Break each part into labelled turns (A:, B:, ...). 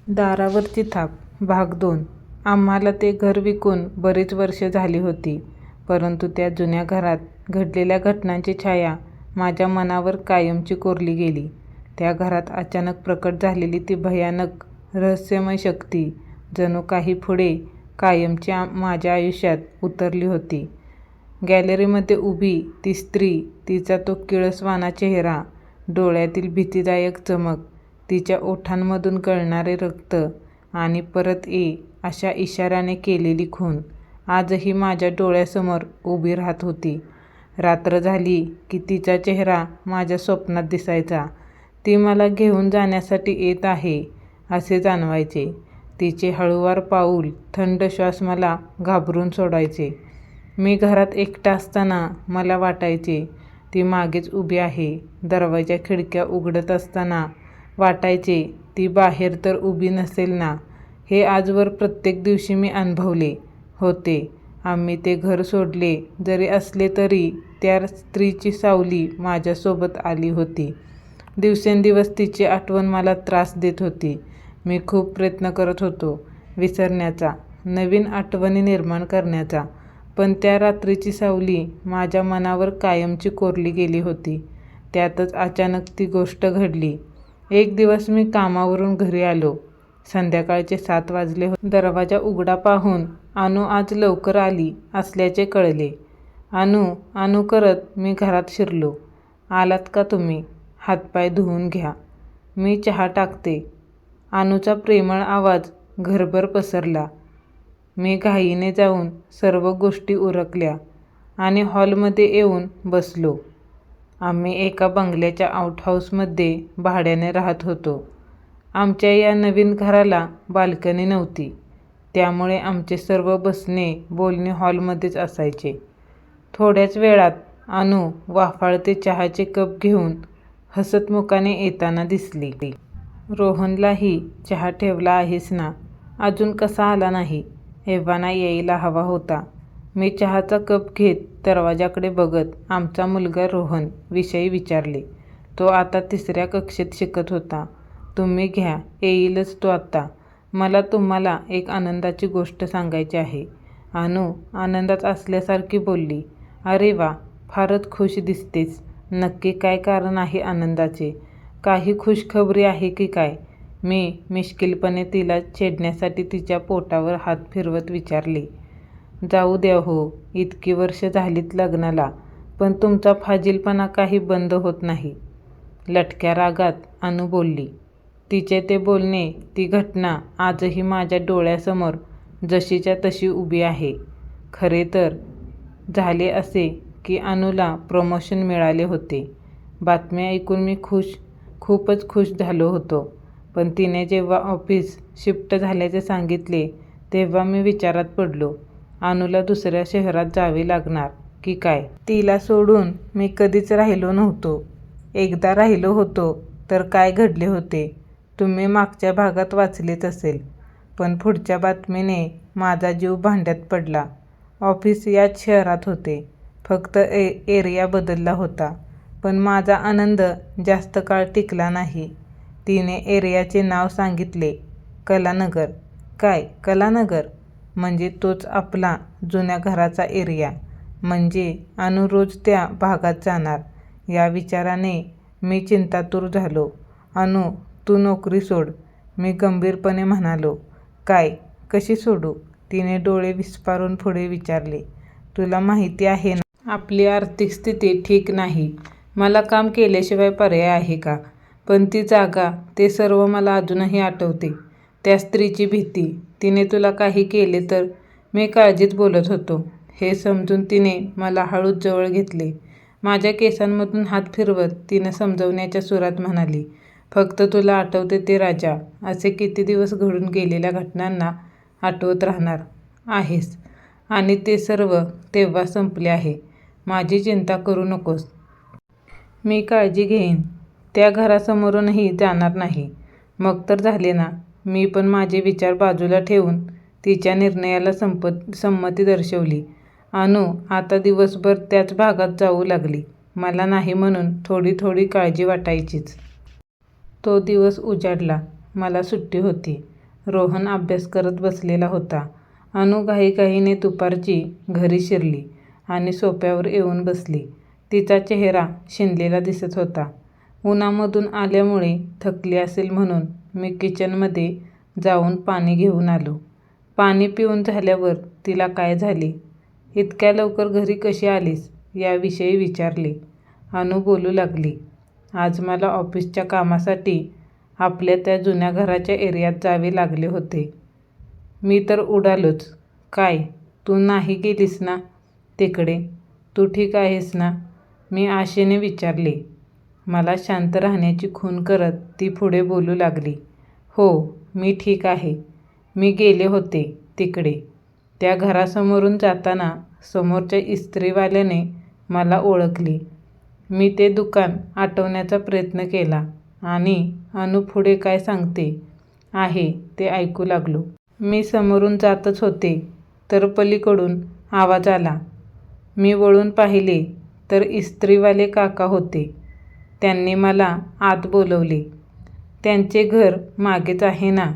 A: दारावरची थाप भाग 2. आम्हाला ते घर विकून बरीच वर्षे झाली होती, परंतु त्या जुन्या घरात घडलेल्या घटनांची छाया माझ्या मनावर कायमची कोरली गेली. त्या घरात अचानक प्रकट झालेली ती भयानक रहस्यमय शक्ती जणू काही पुढे कायमची माझ्या आयुष्यात उतरली होती. गॅलरीमध्ये उभी ती स्त्री, तिचा तो किळसवाणा चेहरा, डोळ्यातील भीतीदायक चमक, तिच्या ओठांमधून गळणारे रक्त आणि परत ये अशा इशाऱ्याने केलेली खूण आजही माझ्या डोळ्यासमोर उभी राहत होती. रात्र झाली की तिचा चेहरा माझ्या स्वप्नात दिसायचा. ती मला घेऊन जाण्यासाठी येत आहे असे जाणवायचे. तिचे हळूवार पाऊल, थंड श्वास मला घाबरून सोडायचे. मी घरात एकटा असताना मला वाटायचे ती मागेच उभी आहे. दरवाजा खिडक्या उघडत असताना वाटायचे ती बाहेर तर उभी नसेल ना. हे आजवर प्रत्येक दिवशी मी अनुभवले होते. आम्ही ते घर सोडले जरी असले तरी त्या स्त्रीची सावली माझ्यासोबत आली होती. दिवसेंदिवस तिची आठवण मला त्रास देत होती. मी खूप प्रयत्न करत होतो विसरण्याचा, नवीन आठवणी निर्माण करण्याचा, पण त्या रात्रीची सावली माझ्या मनावर कायमची कोरली गेली होती. त्यातच अचानक ती गोष्ट घडली. एक दिवस मी कामावरून घरी आलो. संध्याकाळचे 7 वाजले होते. दरवाजा उघडा पाहून अनु आज लवकर आली असल्याचे कळले. अनु अनु करत मी घरात शिरलो. आलात का तुम्ही? हातपाय धुवून घ्या, मी चहा टाकते. अनुचा प्रेमळ आवाज घरभर पसरला. मी घाईने जाऊन सर्व गोष्टी उरकल्या आणि हॉलमध्ये येऊन बसलो. आम्ही एका बंगल्याच्या आउटहाऊसमध्ये भाड्याने राहत होतो. आमच्या या नवीन घराला बाल्कनी नव्हती, त्यामुळे आमचे सर्व बसणे बोलणे हॉलमध्येच असायचे. थोड्याच वेळात अनु वाफाळते चहाचे कप घेऊन हसतमुखाने येताना दिसली. रोहनलाही चहा ठेवला आहेस ना? अजून कसा आला नाही? एव्हाना यायला हवा होता. मी चहाचा कप घेत दरवाजाकडे बघत आमचा मुलगा रोहन विषयी विचारले. तो आता 3ऱ्या कक्षेत शिकत होता. तुम्ही घ्या, येईलच तो आत्ता. मला तुम्हाला एक आनंदाची गोष्ट सांगायची आहे. अनु आनंदात असल्यासारखी बोलली. अरे वा, फारच खुश दिसतेस. नक्की काय कारण आहे आनंदाचे? काही खुशखबरी आहे की काय? मी मिश्किलपणे तिला छेडण्यासाठी तिच्या पोटावर हात फिरवत विचारले. जाऊ द्या हो, इतकी वर्ष झालीत लग्नाला, पण तुमचा फाजीलपणा काही बंद होत नाही. लटक्या रागात अनु बोलली. तिचे ते बोलणे, ती घटना आजही माझ्या डोळ्यासमोर जशीच्या तशी उभी आहे. खरे तर झाले असे की अनुला प्रमोशन मिळाले होते. बातमी ऐकून मी खूपच खुश झालो होतो. पण तिने जेव्हा ऑफिस शिफ्ट झाल्याचे सांगितले तेव्हा मी विचारात पडलो. अनुला दुसऱ्या शहरात जावे लागणार की काय? तिला सोडून मी कधीच राहिलो नव्हतो. एकदा राहिलो होतो तर काय घडले होते तुम्ही मागच्या भागात वाचलेच असेल. पण पुढच्या बातमीने माझा जीव भांड्यात पडला. ऑफिस याच शहरात होते, फक्त एरिया बदलला होता. पण माझा आनंद जास्त काळ टिकला नाही. तिने एरियाचे नाव सांगितले. कलानगर. काय कलानगर? म्हणजे तोच आपला जुन्या घराचा एरिया. म्हणजे अनु रोज त्या भागात जाणार. या विचाराने मी चिंतातूर झालो. अनु, तू नोकरी सोड, मी गंभीरपणे म्हणालो. काय? कशी सोडू? तिने डोळे विस्फारून पुढे विचारले. तुला माहिती आहे ना, आपली आर्थिक स्थिती ठीक नाही. मला काम केल्याशिवाय पर्याय आहे का? पण ती जागा, ते सर्व मला अजूनही आठवते. त्या स्त्रीची भीती. तिने तुला काही केले तर? मी काळजीत बोलत होतो. हे समजून तिने मला हळूच जवळ घेतले. माझ्या केसांमधून हात फिरवत तिने समजवण्याच्या सुरात म्हणाली. फक्त तुला आठवते ते राजा, असे किती दिवस घडून गेलेल्या घटनांना आठवत राहणार आहेस आणि ते सर्व तेव्हा संपले आहे. माझी चिंता करू नकोस. मी काळजी घेईन. त्या घरासमोरूनही जाणार नाही. मग तर झाले ना. मी पण माझे विचार बाजूला ठेवून तिच्या निर्णयाला संमती दर्शवली. अनु आता दिवसभर त्याच भागात जाऊ लागली. मला नाही म्हणून थोडी थोडी काळजी वाटायचीच. तो दिवस उजाडला. मला सुट्टी होती. रोहन अभ्यास करत बसलेला होता. अनु घाईघाईने दुपारची घरी शिरली आणि सोफ्यावर येऊन बसली. तिचा चेहरा शिनलेला दिसत होता. उन्हामधून आल्यामुळे थकली असेल म्हणून मी किचनमध्ये जाऊन पाणी घेऊन आलो. पाणी पिऊन झाल्यावर तिला काय झाले, इतक्या लवकर घरी कशी आलीस याविषयी विचारले. अनु बोलू लागली, आज मला ऑफिसच्या कामासाठी आपल्या त्या जुन्या घराच्या एरियात जावे लागले होते. मी तर उडालोच. काय, तू नाही गेलीस ना तिकडे? तू ठीक आहेस ना? मी आशेने विचारले. मला शांत राहण्याची खूण करत ती पुढे बोलू लागली. हो, मी ठीक आहे. मी गेले होते तिकडे. त्या घरासमोरून जाताना समोरच्या इस्त्रीवाल्याने मला ओळखले. मी ते दुकान आठवण्याचा प्रयत्न केला आणि अनु पुढे काय सांगते आहे ते ऐकू लागलो. मी समोरून जातच होते तर पलीकडून आवाज आला. मी वळून पाहिले तर इस्त्रीवाले काका होते. त्यांनी मला आत बोलवले. त्यांचे घर मागेच आहे ना.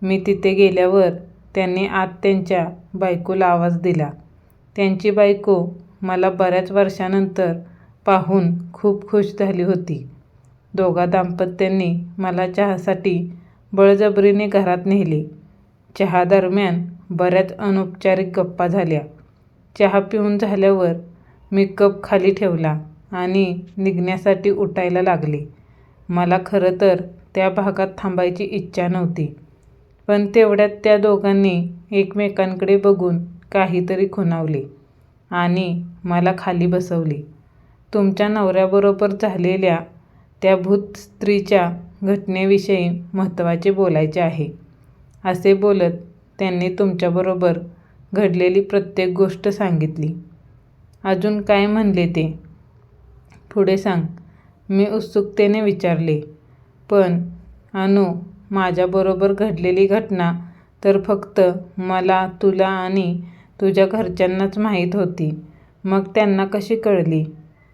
A: मी तिथे गेल्यावर त्यांनी आत त्यांच्या बायकोला आवाज दिला. त्यांची बायको मला बऱ्याच वर्षानंतर पाहून खूप खुश झाली होती. दोघा दाम्पत्यांनी मला चहासाठी बळजबरीने घरात नेले. चहा दरम्यान बऱ्याच अनौपचारिक गप्पा झाल्या. चहा पिऊन झाल्यावर मी कप खाली ठेवला आणि निघण्यासाठी उठायला लागले. मला खरं तर त्या भागात थांबायची इच्छा नव्हती, पण तेवढ्यात त्या दोघांनी एकमेकांकडे बघून काहीतरी खुणावले आणि मला खाली बसवले. तुमच्या नवऱ्याबरोबर झालेल्या त्या भूत स्त्रीच्या घटनेविषयी महत्त्वाचे बोलायचे आहे, असे बोलत त्यांनी तुमच्याबरोबर घडलेली प्रत्येक गोष्ट सांगितली. अजून काय म्हणले ते? पुढे सांग, मी उत्सुकतेने विचारले. पण अनु, माझ्याबरोबर घडलेली घटना तर फक्त मला, तुला आणि तुझ्या घरच्यांनाच माहीत होती. मग त्यांना कशी कळली?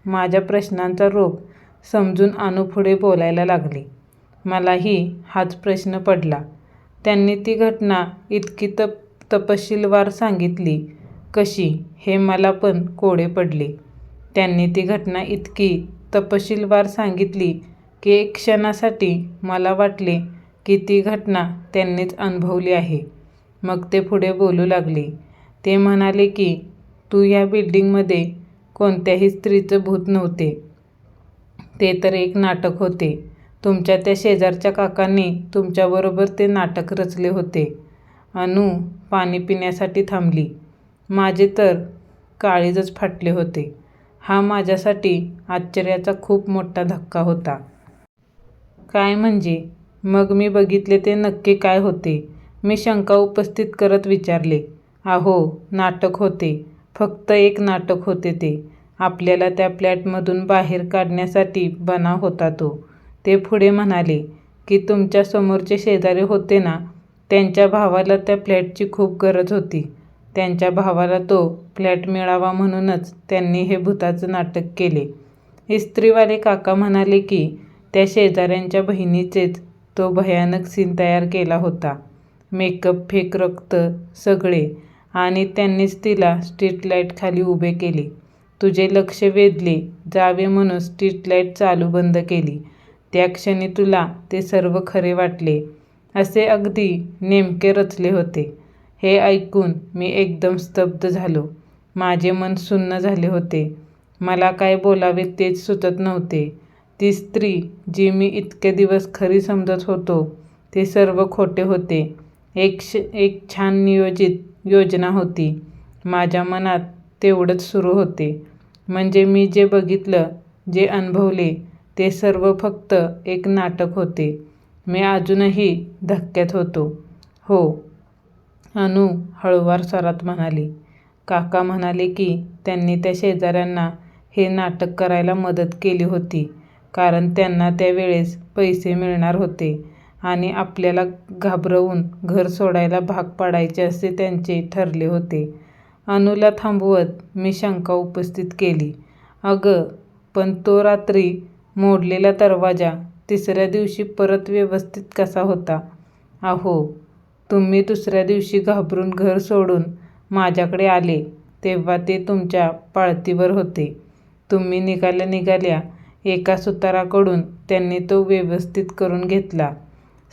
A: माझ्या प्रश्नांचा रोग समजून अनु पुढे बोलायला लागली. मलाही हाच प्रश्न पडला. त्यांनी ती घटना इतकी तपशीलवार सांगितली कशी हे मला पण कोडे पडले. त्यांनी ती घटना इतकी तपशीलवार सांगितली की एक क्षणासाठी मला वाटले की ती घटना त्यांनीच अनुभवली आहे. मग ते पुढे बोलू लागले. ते म्हणाले की तू ह्या बिल्डिंगमध्ये कोणत्याही स्त्रीचं भूत नव्हते. ते तर एक नाटक होते. तुमच्या त्या शेजारच्या काकांनी तुमच्याबरोबर ते नाटक रचले होते. अनु पाणी पिण्यासाठी थांबली. माझे तर काळीजच फाटले होते. हा माझ्यासाठी आश्चर्याचा खूप मोठा धक्का होता. काय म्हणजे? मग मी बघितले ते नक्की काय होते? मी शंका उपस्थित करत विचारले. अहो, नाटक होते. फक्त एक नाटक होते ते. आपल्याला त्या फ्लॅटमधून बाहेर काढण्यासाठी बनाव होता तो. ते पुढे म्हणाले की तुमच्या समोरचे शेजारी होते ना, त्यांच्या भावाला त्या फ्लॅटची खूप गरज होती. त्यांच्या भावाला तो फ्लॅट मिळावा म्हणूनच त्यांनी हे भुताचं नाटक केले. इस्त्रीवाले काका म्हणाले की त्या शेजाऱ्यांच्या बहिणीचेच तो भयानक सीन तयार केला होता. मेकअप, फेक रक्त सगळे. आणि त्यांनीच तिला स्ट्रीट लाईट खाली उभे केले. तुझे लक्ष वेधले जावे म्हणून स्ट्रीट लाईट चालू बंद केली. त्या क्षणी तुला ते सर्व खरे वाटले. असे अगदी नेमके रचले होते. हे ऐकून मी एकदम स्तब्ध झालो. माझे मन सुन्न झाले होते. मला काय बोलावे तेच सुचत नव्हते. ती स्त्री जी मी इतके दिवस खरी समजत होतो ते सर्व खोटे होते. एक छान नियोजित योजना होती. माझ्या मनात तेवढंच सुरू होते. म्हणजे मी जे बघितलं, जे अनुभवले ते सर्व फक्त एक नाटक होते. मी अजूनही धक्क्यात होतो. हो, अनु हळुवार स्वरात म्हणाली. काका म्हणाले की त्यांनी त्या शेजाऱ्यांना हे नाटक करायला मदत केली होती कारण त्यांना त्यावेळेस पैसे मिळणार होते आणि आपल्याला घाबरवून घर सोडायला भाग पाडायचे असे त्यांचे ठरले होते. अनुला थांबवत मी शंका उपस्थित केली. अगं, पण तो रात्री मोडलेला दरवाजा तिसऱ्या दिवशी परत व्यवस्थित कसा होता? अहो, तुम्ही दुसऱ्या दिवशी घाबरून घर सोडून माझ्याकडे आले तेव्हा ते तुमच्या पाळतीवर होते. तुम्ही निघाल्या एका सुताराकडून त्यांनी तो व्यवस्थित करून घेतला.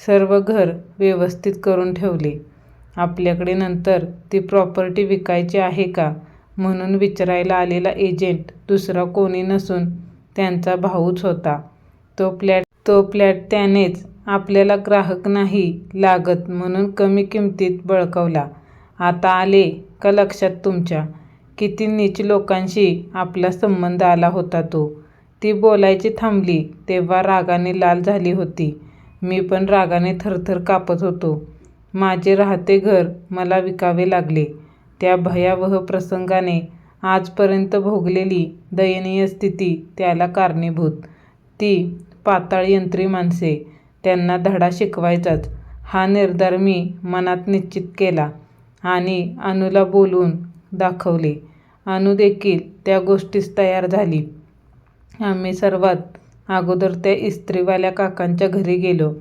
A: सर्व घर व्यवस्थित करून ठेवले. आपल्याकडे नंतर ती प्रॉपर्टी विकायची आहे का म्हणून विचारायला आलेला एजंट दुसरा कोणी नसून त्यांचा भाऊच होता. तो फ्लॅट त्यानेच आपल्याला ग्राहक नाही लागत म्हणून कमी किमतीत बळकावला. आता आले का लक्षात तुमच्या? किती नीच लोकांशी आपला संबंध आला होता तो. ती बोलायची थांबली तेव्हा रागाने लाल झाली होती. मी पण रागाने थरथर कापत होतो. माझे राहते घर मला विकावे लागले. त्या भयावह प्रसंगाने आजपर्यंत भोगलेली दयनीय स्थिती त्याला कारणीभूत. ती पाताळ यंत्री माणसे, त्यांना धडा शिकवायचाच हा निर्धार मी मनात निश्चित केला आणि अनुला बोलवून दाखवले. अनु देखील त्या गोष्टीस तयार झाली. आम्ही सर्वात अगोदर त्या इस्त्रीवाल्या काकांच्या घरी गेलो.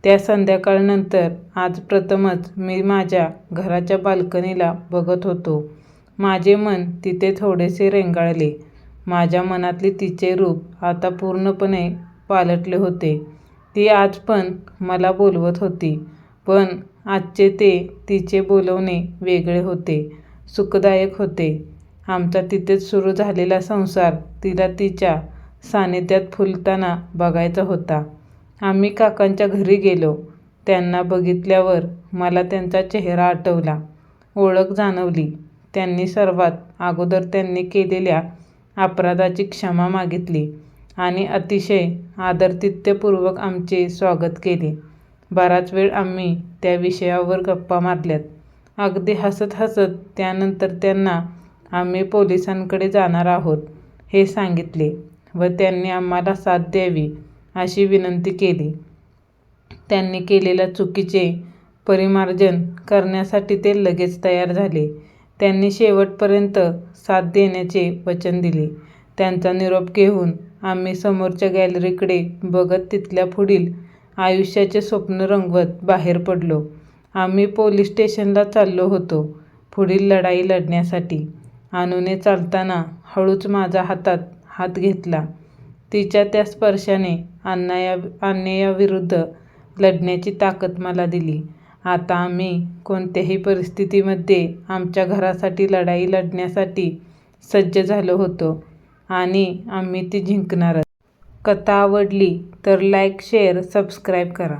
A: त्या संध्याकाळनंतर आज प्रथमच मी माझ्या घराच्या बाल्कनीला बघत होतो. माझे मन तिथे थोडेसे रेंगाळले. माझ्या मनातले तिचे रूप आता पूर्णपणे पालटले होते. ती आज पण मला बोलवत होती, पण आजचे ते तिचे बोलवणे वेगळे होते, सुखदायक होते. आमचा तिथेच सुरू झालेला संसार तिला तिच्या सानिध्यात फुलताना बघायचा होता. आम्ही काकांच्या घरी गेलो. त्यांना बघितल्यावर मला त्यांचा चेहरा आठवला, ओळख जाणवली. त्यांनी सर्वात अगोदर त्यांनी केलेल्या अपराधाची क्षमा मागितली आणि अतिशय आदरातिथ्यपूर्वक आमचे स्वागत केले. बराच वेळ आम्ही त्या विषयावर गप्पा मारल्यात. अगदी हसत हसत त्यानंतर त्यांना आम्ही पोलिसांकडे जाणार आहोत हे सांगितले व त्यांनी आम्हाला साथ द्यावी अशी विनंती केली. त्यांनी केलेल्या चुकीचे परिमार्जन करण्यासाठी ते लगेच तयार झाले. त्यांनी शेवटपर्यंत साथ देण्याचे वचन दिले. त्यांचा निरोप घेऊन आम्ही समोरच्या गॅलरीकडे बघत तिथल्या पुढील आयुष्याचे स्वप्न रंगवत बाहेर पडलो. आम्ही पोलीस स्टेशनला चाललो होतो पुढील लढाई लढण्यासाठी. अनुने चालताना हळूच माझा हातात हात घेतला. तिच्या त्या स्पर्शाने अन्यायाविरुद्ध लढण्याची ताकद मला दिली. आता आम्ही कोणत्याही परिस्थितीमध्ये आमच्या घरासाठी लढाई लढण्यासाठी सज्ज झालो होतो आणि आम्ही ती जिंकणारच. कथा आवडली तर लाईक, शेअर, सबस्क्राईब करा.